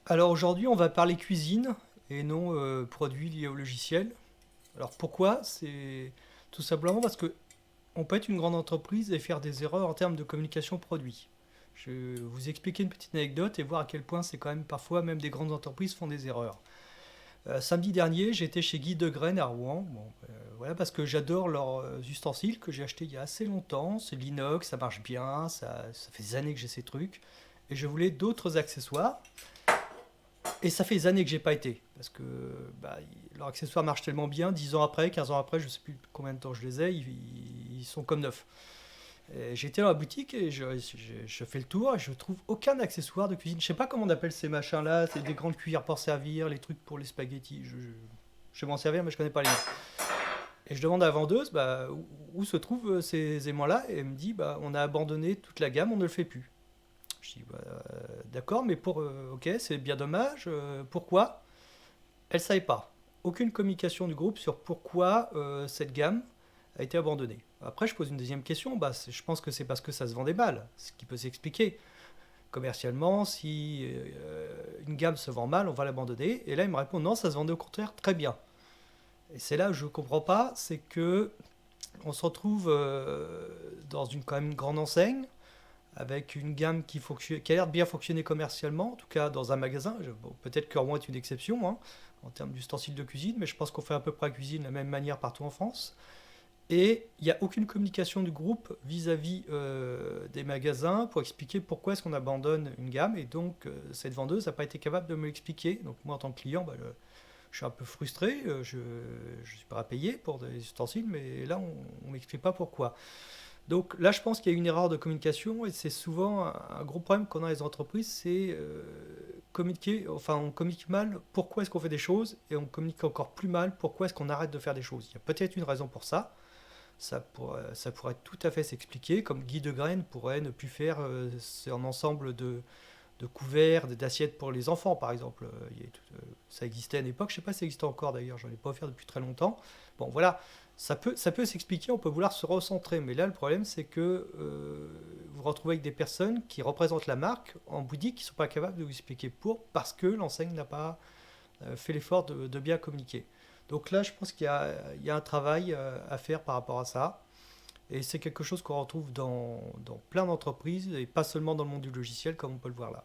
Alors aujourd'hui, on va parler cuisine et non produits liés au logiciel. Alors pourquoi? C'est tout simplement parce que on peut être une grande entreprise et faire des erreurs en termes de communication produit. Je vais vous expliquer une petite anecdote et voir à quel point c'est quand même parfois même des grandes entreprises font des erreurs. Samedi dernier, j'étais chez Guy Degraine à Rouen. Bon, voilà, parce que j'adore leurs ustensiles que j'ai achetés il y a assez longtemps. C'est de l'inox, ça marche bien, ça fait des années que j'ai ces trucs. Et je voulais d'autres accessoires. Et ça fait des années que j'ai pas été. Parce que bah, leurs accessoires marchent tellement bien, 10 ans après, 15 ans après, je sais plus combien de temps je les ai, ils sont comme neufs. J'étais dans la boutique et je fais le tour et je trouve aucun accessoire de cuisine. Je sais pas comment on appelle ces machins-là, c'est des grandes cuillères pour servir, les trucs pour les spaghettis. Je sais m'en servir, mais je connais pas les noms. Et je demande à la vendeuse où se trouvent ces aimants-là et elle me dit bah, on a abandonné toute la gamme, on ne le fait plus. Je dis bah, d'accord, mais ok, c'est bien dommage. Pourquoi? Elle ne savait pas. Aucune communication du groupe sur pourquoi cette gamme a été abandonnée. Après, je pose une deuxième question. Bah, je pense que c'est parce que ça se vendait mal, ce qui peut s'expliquer. Commercialement, si une gamme se vend mal, on va l'abandonner. Et là, il me répond non, ça se vendait au contraire très bien. Et c'est là où je ne comprends pas, c'est que on se retrouve dans une quand même grande enseigne avec une gamme qui a l'air de bien fonctionner commercialement, en tout cas dans un magasin. Bon, peut-être que Rouen est une exception hein, en termes d'ustensiles de cuisine, mais je pense qu'on fait à peu près la cuisine de la même manière partout en France. Et il n'y a aucune communication du groupe vis-à-vis des magasins pour expliquer pourquoi est-ce qu'on abandonne une gamme. Et donc, cette vendeuse n'a pas été capable de me l'expliquer. Donc, moi, en tant que client, bah, je suis un peu frustré. Je ne suis pas à payer pour des ustensiles, mais là, on ne m'explique pas pourquoi. Donc là, je pense qu'il y a une erreur de communication et c'est souvent un gros problème qu'on a dans les entreprises, c'est communiquer, enfin on communique mal pourquoi est-ce qu'on fait des choses et on communique encore plus mal pourquoi est-ce qu'on arrête de faire des choses. Il y a peut-être une raison pour ça, ça pourrait tout à fait s'expliquer, comme Guy de Graine pourrait ne plus faire un ensemble de couverts, d'assiettes pour les enfants par exemple. Ça existait à une époque, je ne sais pas si ça existe encore d'ailleurs, j'en ai pas offert depuis très longtemps. Bon voilà, ça peut s'expliquer, on peut vouloir se recentrer, mais là le problème c'est que vous vous retrouvez avec des personnes qui représentent la marque en boutique qui ne sont pas capables de vous expliquer parce que l'enseigne n'a pas fait l'effort de bien communiquer. Donc là je pense qu'il y a un travail à faire par rapport à ça. Et c'est quelque chose qu'on retrouve dans plein d'entreprises et pas seulement dans le monde du logiciel comme on peut le voir là.